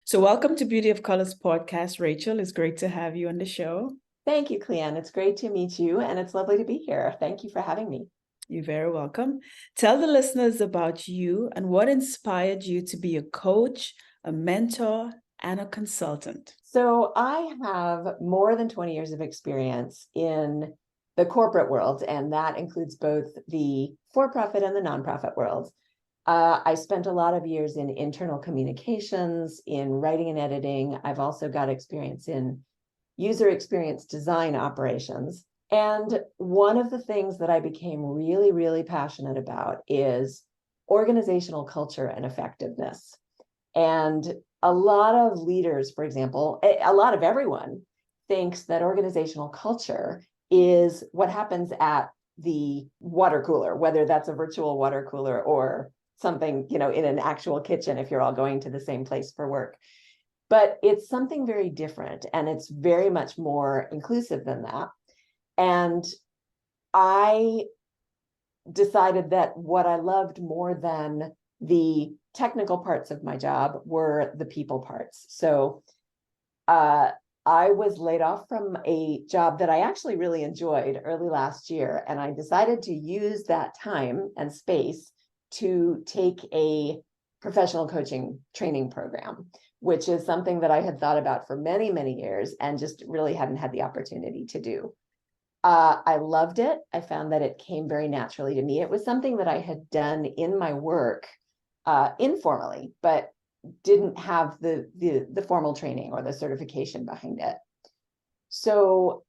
So, welcome to Beauty of Colors podcast, Rachel. It's great to have you on the show. Thank you, Cleanne. It's great to meet you, and it's lovely to be here. Thank you for having me. You're very welcome. Tell the listeners about you and what inspired you to be a coach, a mentor, and a consultant. So, I have more than 20 years of experience in the corporate world, and that includes both the for-profit and the nonprofit world. I spent a lot of years in internal communications, in writing and editing. I've also got experience in user experience design operations. And one of the things that I became really, really passionate about is organizational culture and effectiveness. And a lot of leaders, for example, a lot of everyone thinks that organizational culture is what happens at the water cooler, whether that's a virtual water cooler or something, in an actual kitchen if you're all going to the same place for work. But it's something very different, and it's very much more inclusive than that. And I decided that what I loved more than the technical parts of my job were the people parts. So I was laid off from a job that I actually really enjoyed early last year, and I decided to use that time and space to take a professional coaching training program, which is something that I had thought about for many, many years and just really hadn't had the opportunity to do. I loved it. I found that it came very naturally to me. It was something that I had done in my work informally, but didn't have the formal training or the certification behind it. So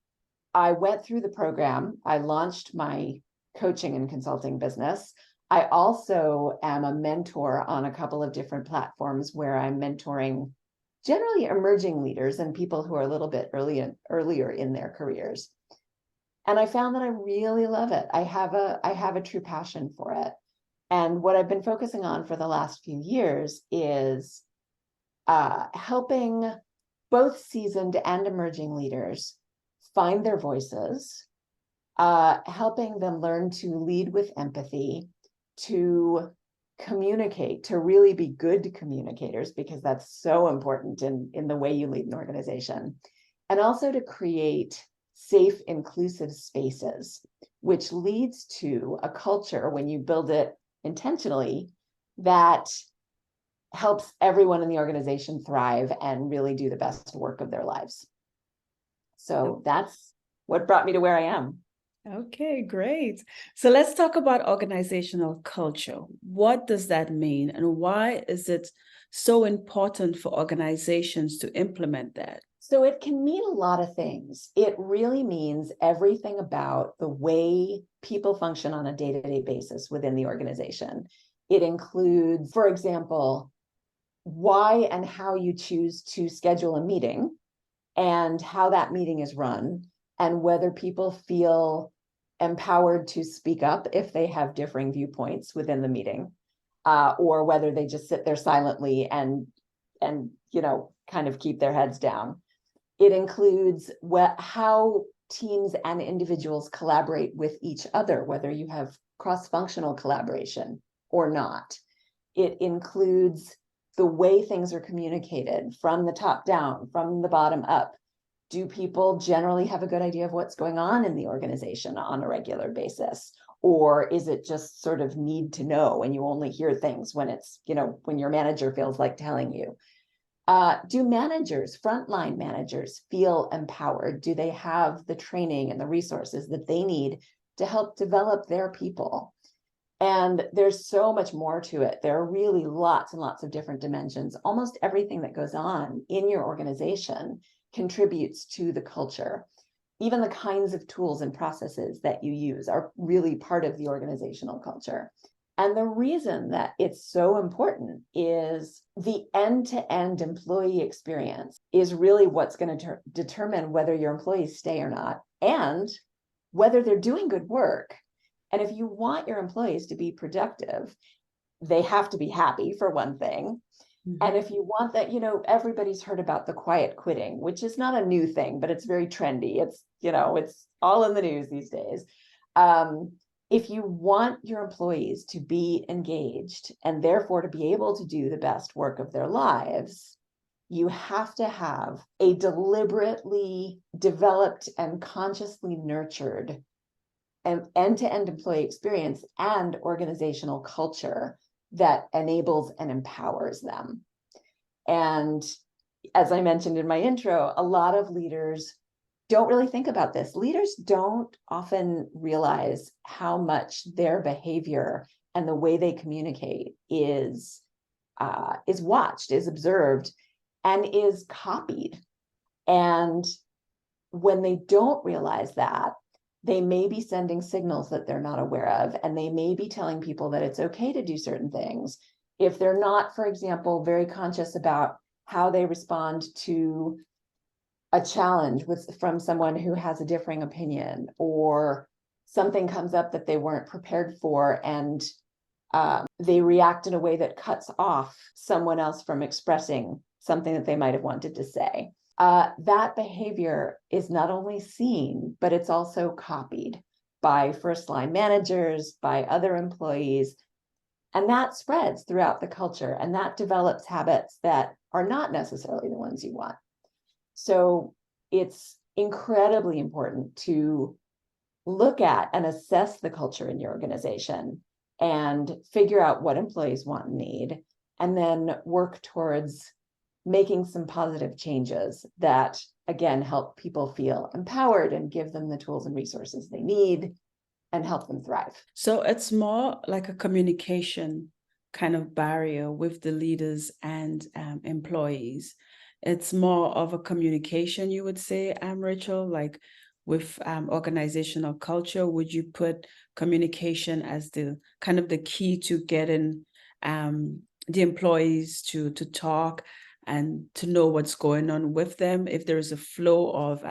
I went through the program. I launched my coaching and consulting business. I also am a mentor on a couple of different platforms where I'm mentoring generally emerging leaders and people who are a little bit earlier in their careers. And I found that I really love it. I have a true passion for it. And what I've been focusing on for the last few years is helping both seasoned and emerging leaders find their voices, helping them learn to lead with empathy, to communicate, to really be good communicators, because that's so important in the way you lead an organization, and also to create safe, inclusive spaces, which leads to a culture, when you build it intentionally, that helps everyone in the organization thrive and really do the best work of their lives. So that's what brought me to where I am. Okay, great. So let's talk about organizational culture. What does that mean, and why is it so important for organizations to implement that? So it can mean a lot of things. It really means everything about the way people function on a day-to-day basis within the organization. It includes, for example, why and how you choose to schedule a meeting and how that meeting is run, and whether people feel empowered to speak up if they have differing viewpoints within the meeting, or whether they just sit there silently and kind of keep their heads down. It includes how teams and individuals collaborate with each other, whether you have cross-functional collaboration or not. It includes the way things are communicated from the top down, from the bottom up. Do people generally have a good idea of what's going on in the organization on a regular basis? Or is it just sort of need to know, and you only hear things when it's, when your manager feels like telling you? Do managers, frontline managers, feel empowered? Do they have the training and the resources that they need to help develop their people? And there's so much more to it. There are really lots and lots of different dimensions. Almost everything that goes on in your organization contributes to the culture. Even the kinds of tools and processes that you use are really part of the organizational culture. And the reason that it's so important is the end-to-end employee experience is really what's going to determine whether your employees stay or not, and whether they're doing good work. And if you want your employees to be productive, they have to be happy, for one thing. Mm-hmm. And if you want that, everybody's heard about the quiet quitting, which is not a new thing, but it's very trendy. It's, it's all in the news these days. If you want your employees to be engaged and therefore to be able to do the best work of their lives, you have to have a deliberately developed and consciously nurtured end-to-end employee experience and organizational culture that enables and empowers them. And as I mentioned in my intro, a lot of leaders don't really think about this. Leaders don't often realize how much their behavior and the way they communicate is watched, is observed, and is copied. And when they don't realize that, they may be sending signals that they're not aware of, and they may be telling people that it's okay to do certain things if they're not, for example, very conscious about how they respond to a challenge from someone who has a differing opinion, or something comes up that they weren't prepared for, and they react in a way that cuts off someone else from expressing something that they might have wanted to say. That behavior is not only seen, but it's also copied by first-line managers, by other employees, and that spreads throughout the culture, and that develops habits that are not necessarily the ones you want. So it's incredibly important to look at and assess the culture in your organization and figure out what employees want and need, and then work towards making some positive changes that, again, help people feel empowered and give them the tools and resources they need and help them thrive. So it's more like a communication kind of barrier with the leaders and employees. It's more of a communication, you would say, Rachel, like with organizational culture. Would you put communication as the kind of the key to getting the employees to talk and to know what's going on with them? If there's a flow of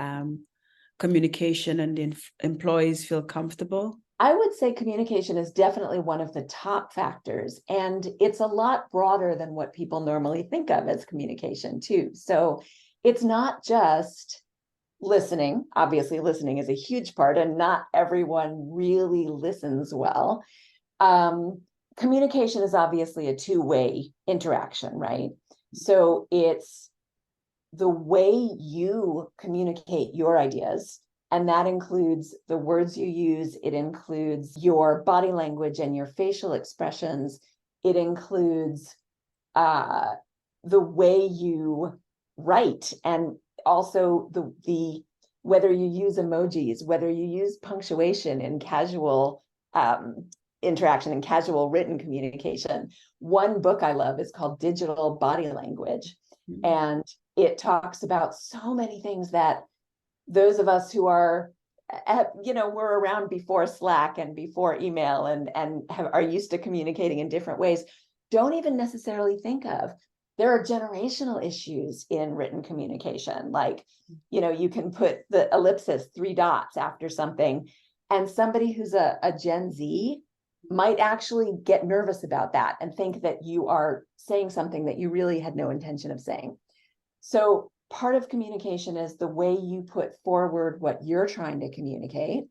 communication and the employees feel comfortable? I would say communication is definitely one of the top factors, and it's a lot broader than what people normally think of as communication too. So it's not just listening. Obviously, listening is a huge part, and not everyone really listens well. Communication is obviously a two-way interaction, right? So it's the way you communicate your ideas, and that includes the words you use. It includes your body language and your facial expressions. It includes the way you write, and also the whether you use emojis, whether you use punctuation in casual interaction and casual written communication. One book I love is called Digital Body Language, and it talks about so many things that those of us who are, were around before Slack and before email and are used to communicating in different ways, don't even necessarily think of. There are generational issues in written communication. Like, you can put the ellipsis, 3 dots after something, and somebody who's a Gen Z might actually get nervous about that and think that you are saying something that you really had no intention of saying. So part of communication is the way you put forward what you're trying to communicate.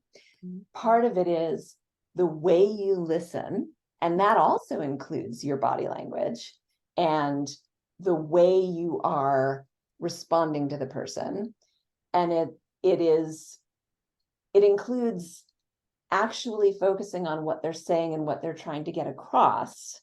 Part of it is the way you listen, and that also includes your body language and the way you are responding to the person. And it includes actually focusing on what they're saying and what they're trying to get across.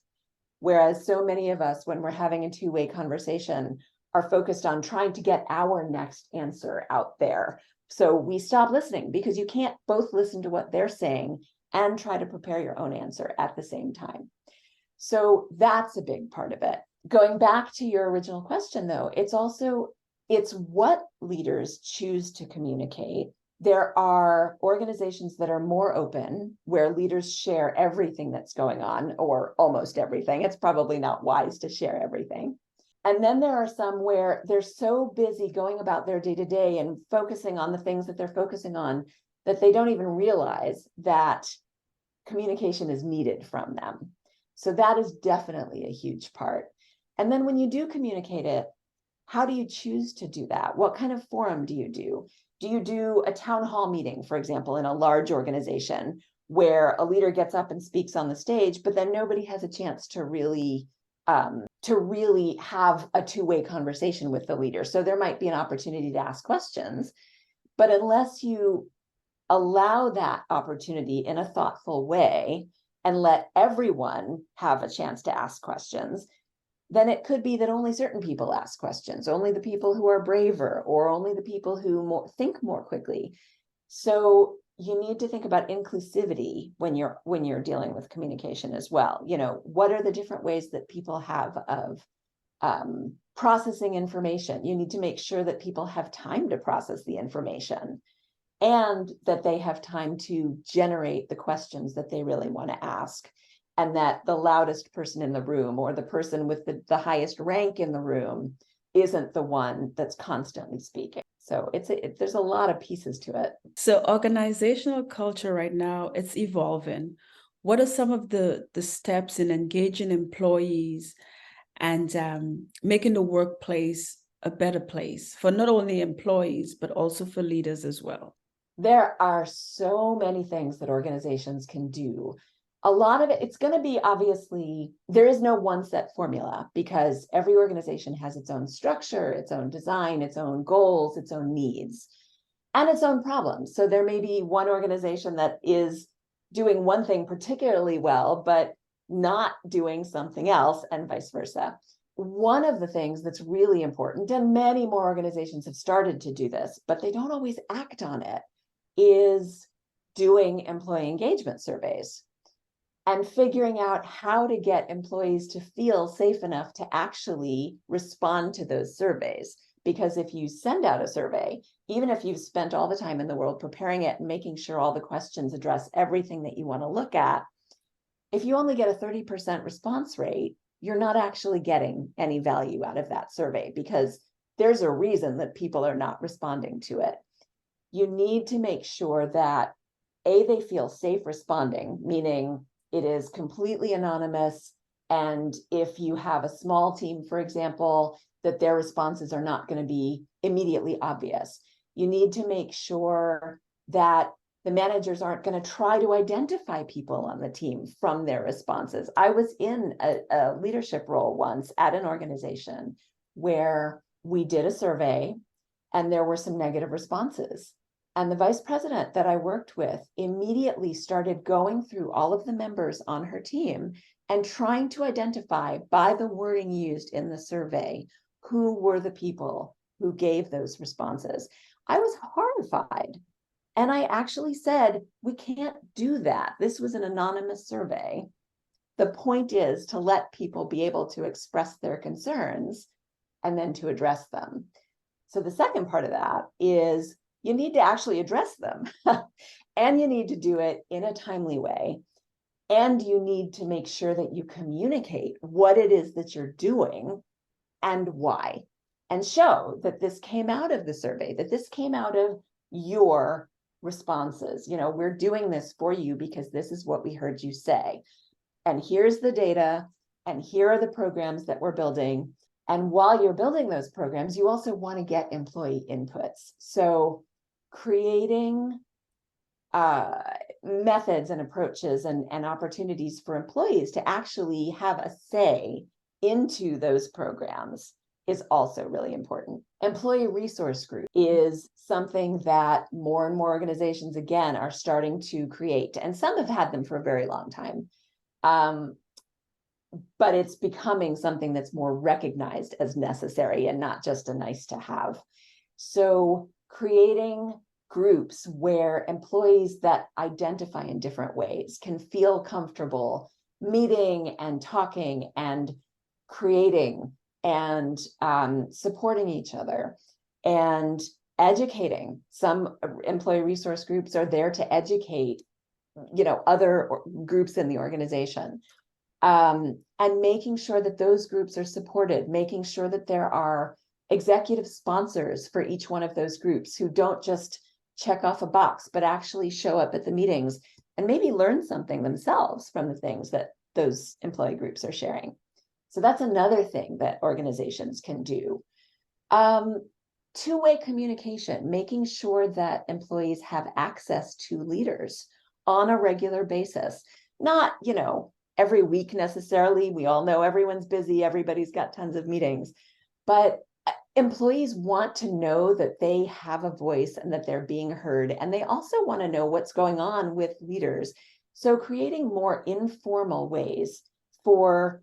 Whereas so many of us, when we're having a two-way conversation, are focused on trying to get our next answer out there. So we stop listening, because you can't both listen to what they're saying and try to prepare your own answer at the same time. So that's a big part of it. Going back to your original question, though, it's what leaders choose to communicate. There are organizations that are more open, where leaders share everything that's going on, or almost everything. It's probably not wise to share everything. And then there are some where they're so busy going about their day-to-day and focusing on the things that they're focusing on that they don't even realize that communication is needed from them. So that is definitely a huge part. And then when you do communicate it, how do you choose to do that? What kind of forum do you do? Do you do a town hall meeting, for example, in a large organization, where a leader gets up and speaks on the stage, but then nobody has a chance to really to really have a two-way conversation with the leader. So there might be an opportunity to ask questions, but unless you allow that opportunity in a thoughtful way and let everyone have a chance to ask questions, then it could be that only certain people ask questions, only the people who are braver, or only the people who think more quickly. So you need to think about inclusivity when you're dealing with communication as well. You know, what are the different ways that people have of processing information? You need to make sure that people have time to process the information, and that they have time to generate the questions that they really want to ask, and that the loudest person in the room, or the person with the highest rank in the room, isn't the one that's constantly speaking. So there's a lot of pieces to it. So organizational culture right now, it's evolving. What are some of the steps in engaging employees and making the workplace a better place for not only employees, but also for leaders as well? There are so many things that organizations can do. A lot of it, it's going to be, obviously, there is no one set formula, because every organization has its own structure, its own design, its own goals, its own needs, and its own problems. So there may be one organization that is doing one thing particularly well, but not doing something else, and vice versa. One of the things that's really important, and many more organizations have started to do this, but they don't always act on it, is doing employee engagement surveys and figuring out how to get employees to feel safe enough to actually respond to those surveys. Because if you send out a survey, even if you've spent all the time in the world preparing it and making sure all the questions address everything that you want to look at, if you only get a 30% response rate, you're not actually getting any value out of that survey, because there's a reason that people are not responding to it. You need to make sure that they feel safe responding, meaning it is completely anonymous. And if you have a small team, for example, that their responses are not going to be immediately obvious. You need to make sure that the managers aren't going to try to identify people on the team from their responses. I was in a leadership role once at an organization where we did a survey and there were some negative responses. And the vice president that I worked with immediately started going through all of the members on her team and trying to identify, by the wording used in the survey, who were the people who gave those responses. I was horrified. And I actually said, we can't do that. This was an anonymous survey. The point is to let people be able to express their concerns and then to address them. So the second part of that is you need to actually address them and you need to do it in a timely way. And you need to make sure that you communicate what it is that you're doing and why, and show that this came out of the survey, that this came out of your responses. You know, we're doing this for you because this is what we heard you say. And here's the data, and here are the programs that we're building. And while you're building those programs, you also want to get employee inputs. So creating methods and approaches and opportunities for employees to actually have a say into those programs is also really important. Employee resource group is something that more and more organizations, again, are starting to create. And some have had them for a very long time. But it's becoming something that's more recognized as necessary and not just a nice to have. So creating groups where employees that identify in different ways can feel comfortable meeting and talking and creating and supporting each other and educating. Some employee resource groups are there to educate, you know, other groups in the organization. And making sure that those groups are supported, making sure that there are executive sponsors for each one of those groups who don't just check off a box, but actually show up at the meetings and maybe learn something themselves from the things that those employee groups are sharing. So that's another thing that organizations can do. Two-way communication, making sure that employees have access to leaders on a regular basis. Not, you know, every week necessarily. We all know everyone's busy, everybody's got tons of meetings, but employees want to know that they have a voice and that they're being heard. And they also want to know what's going on with leaders. So creating more informal ways for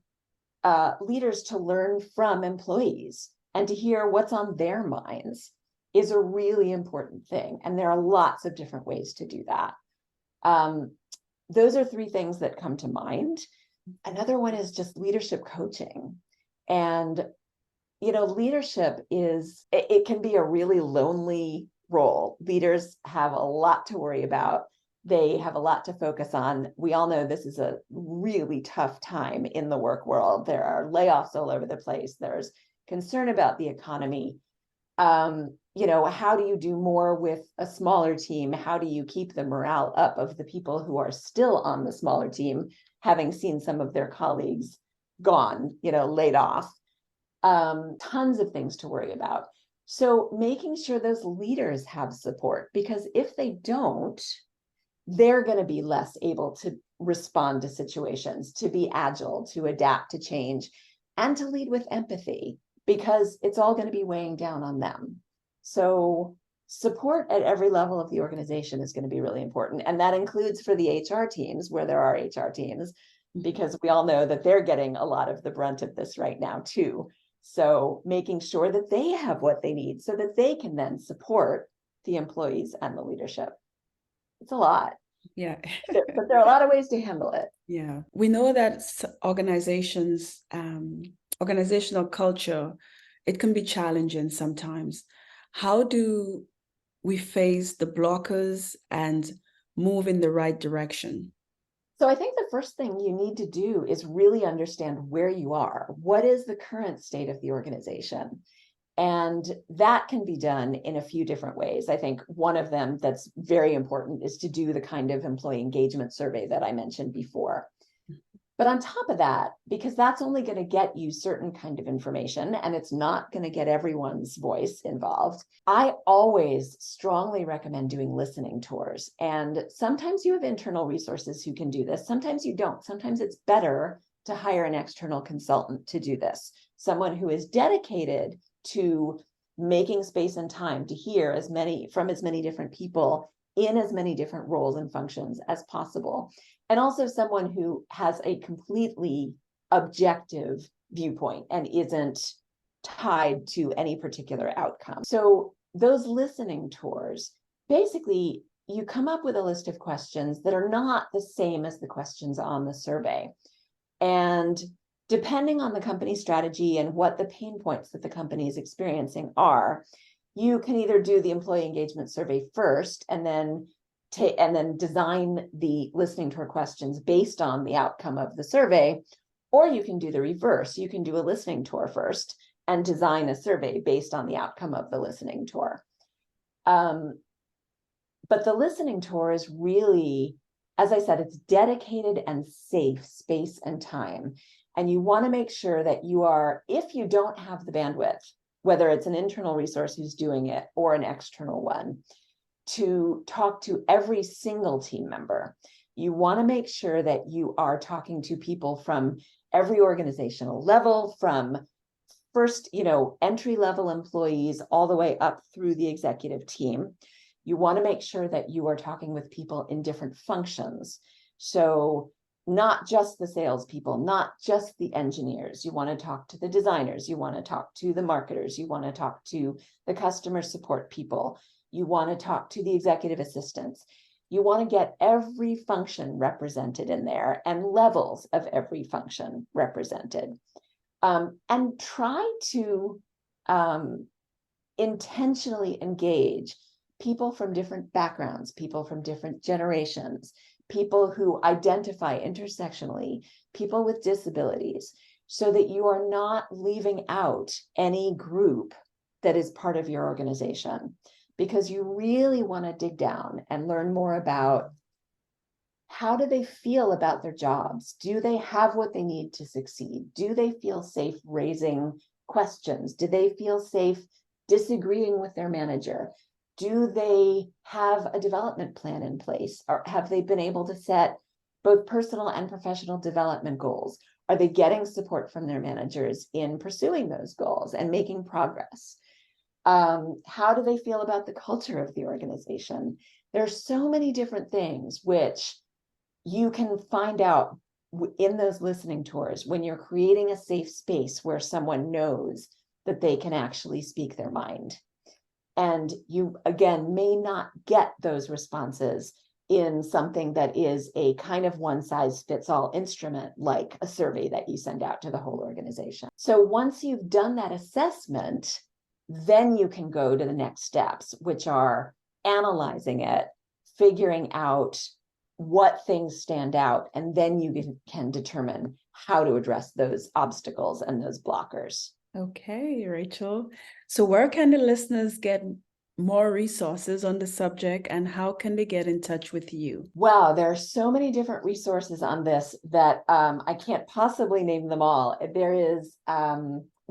leaders to learn from employees and to hear what's on their minds is a really important thing. And there are lots of different ways to do that. Those are three things that come to mind. Another one is just leadership coaching. And, you know, leadership it can be a really lonely role. Leaders have a lot to worry about. They have a lot to focus on. We all know this is a really tough time in the work world. There are layoffs all over the place. There's concern about the economy. You know, how do you do more with a smaller team? How do you keep the morale up of the people who are still on the smaller team, having seen some of their colleagues gone, you know, laid off? Tons of things to worry about. So making sure those leaders have support, because if they don't, they're going to be less able to respond to situations, to be agile, to adapt to change, and to lead with empathy, because it's all going to be weighing down on them. So support at every level of the organization is going to be really important. And that includes for the HR teams, where there are HR teams, because we all know that they're getting a lot of the brunt of this right now too. So making sure that they have what they need so that they can then support the employees and the leadership. It's a lot. Yeah. But there are a lot of ways to handle it. Yeah. We know that organizations, organizational culture, it can be challenging sometimes. How do we face the blockers and move in the right direction? So I think the first thing you need to do is really understand where you are. What is the current state of the organization? And that can be done in a few different ways. I think one of them that's very important is to do the kind of employee engagement survey that I mentioned before. But on top of that, because that's only going to get you certain kind of information and it's not going to get everyone's voice involved, I always strongly recommend doing listening tours. And sometimes you have internal resources who can do this. Sometimes you don't. Sometimes it's better to hire an external consultant to do this. Someone who is dedicated to making space and time to hear from as many different people in as many different roles and functions as possible. And also someone who has a completely objective viewpoint and isn't tied to any particular outcome. So those listening tours, basically, you come up with a list of questions that are not the same as the questions on the survey. And depending on the company strategy and what the pain points that the company is experiencing are, you can either do the employee engagement survey first and then design the listening tour questions based on the outcome of the survey, or you can do the reverse. You can do a listening tour first and design a survey based on the outcome of the listening tour. But the listening tour is really, as I said, it's dedicated and safe space and time. And you want to make sure that you are, if you don't have the bandwidth, whether it's an internal resource who's doing it or an external one, to talk to every single team member. You want to make sure that you are talking to people from every organizational level, from first, entry-level employees all the way up through the executive team. You want to make sure that you are talking with people in different functions. So not just the salespeople, not just the engineers. You want to talk to the designers. You want to talk to the marketers. You want to talk to the customer support people. You want to talk to the executive assistants. You want to get every function represented in there and levels of every function represented. And try to intentionally engage people from different backgrounds, people from different generations, people who identify intersectionally, people with disabilities, so that you are not leaving out any group that is part of your organization. Because you really want to dig down and learn more about how do they feel about their jobs? Do they have what they need to succeed? Do they feel safe raising questions? Do they feel safe disagreeing with their manager? Do they have a development plan in place? Or have they been able to set both personal and professional development goals? Are they getting support from their managers in pursuing those goals and making progress? How do they feel about the culture of the organization? There's so many different things which you can find out in those listening tours when you're creating a safe space where someone knows that they can actually speak their mind. And you, again, may not get those responses in something that is a kind of one-size-fits-all instrument, like a survey that you send out to the whole organization. So once you've done that assessment, then you can go to the next steps, which are analyzing it, figuring out what things stand out, and then you can determine how to address those obstacles and those blockers. Okay, Rachel. So where can the listeners get more resources on the subject, and how can they get in touch with you? Wow, there are so many different resources on this that I can't possibly name them all.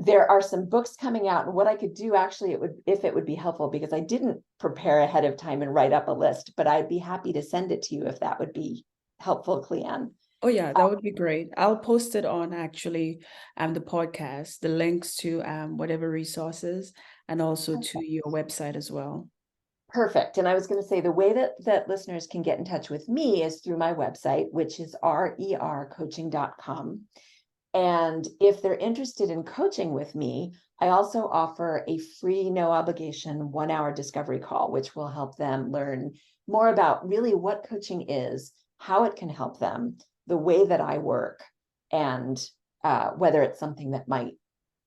There are some books coming out, and what I could do actually, if it would be helpful, because I didn't prepare ahead of time and write up a list, but I'd be happy to send it to you if that would be helpful, Cleanne. Oh yeah, that would be great. I'll post it on actually the podcast, the links to whatever resources, and also to your website as well. Perfect. And I was going to say the way that listeners can get in touch with me is through my website, which is rercoaching.com. And if they're interested in coaching with me, I also offer a free, no obligation 1-hour discovery call, which will help them learn more about really what coaching is, how it can help them, the way that I work, and whether it's something that might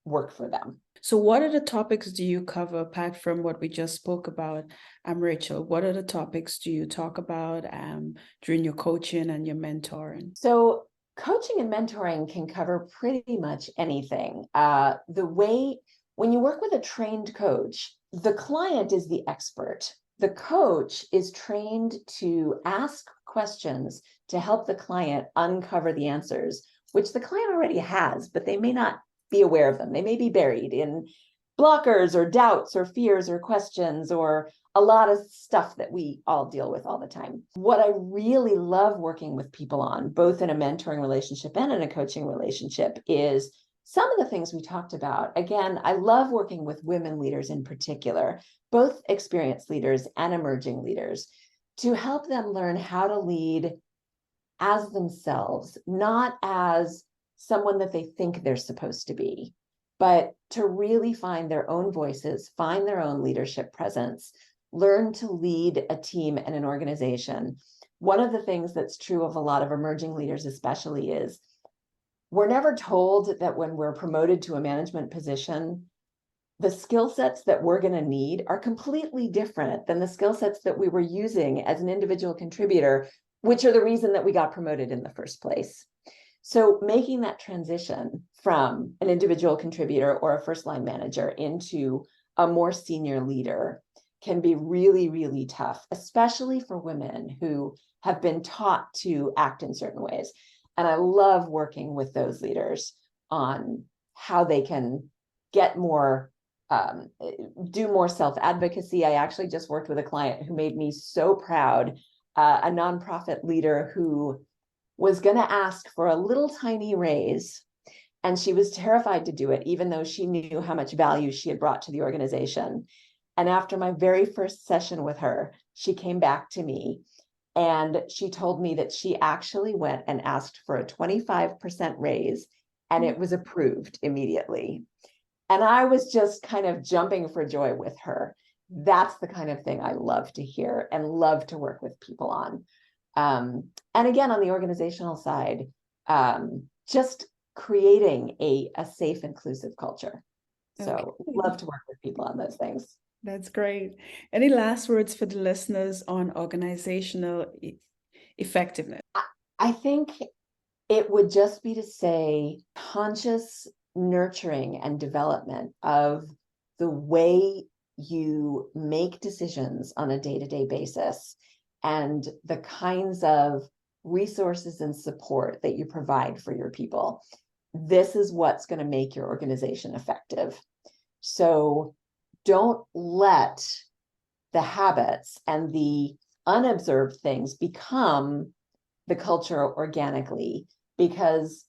work for them. So what are the topics do you cover apart from what we just spoke about, Rachel? What are the topics do you talk about during your coaching and your mentoring? So coaching and mentoring can cover pretty much anything. When you work with a trained coach, the client is the expert. The coach is trained to ask questions to help the client uncover the answers, which the client already has, but they may not be aware of them. They may be buried in blockers or doubts or fears or questions or a lot of stuff that we all deal with all the time. What I really love working with people on, both in a mentoring relationship and in a coaching relationship, is some of the things we talked about. Again, I love working with women leaders in particular, both experienced leaders and emerging leaders, to help them learn how to lead as themselves, not as someone that they think they're supposed to be, but to really find their own voices, find their own leadership presence, learn to lead a team and an organization. One of the things that's true of a lot of emerging leaders especially is we're never told that when we're promoted to a management position, the skill sets that we're going to need are completely different than the skill sets that we were using as an individual contributor, which are the reason that we got promoted in the first place. So making that transition from an individual contributor or a first line manager into a more senior leader can be really, really tough, especially for women who have been taught to act in certain ways. And I love working with those leaders on how they can get more, do more self-advocacy. I actually just worked with a client who made me so proud, a nonprofit leader who was going to ask for a little tiny raise, and she was terrified to do it, even though she knew how much value she had brought to the organization. And after my very first session with her, she came back to me and she told me that she actually went and asked for a 25% raise, and it was approved immediately. And I was just kind of jumping for joy with her. That's the kind of thing I love to hear and love to work with people on. And again, on the organizational side, just creating a safe, inclusive culture. So love to work with people on those things. That's great. Any last words for the listeners on organizational effectiveness? I think it would just be to say conscious nurturing and development of the way you make decisions on a day-to-day basis and the kinds of resources and support that you provide for your people. This is what's going to make your organization effective. So don't let the habits and the unobserved things become the culture organically, because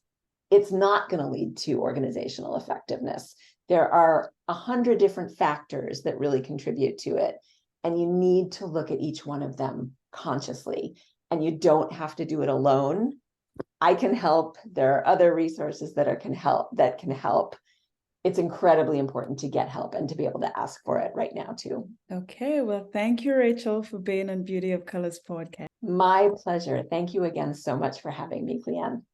it's not going to lead to organizational effectiveness. There are 100 different factors that really contribute to it, and you need to look at each one of them consciously, and you don't have to do it alone. I can help. There are other resources that can help. It's incredibly important to get help and to be able to ask for it right now too. Okay, well, thank you, Rachel, for being on Beauty of Colors podcast. My pleasure. Thank you again so much for having me, Cleanne.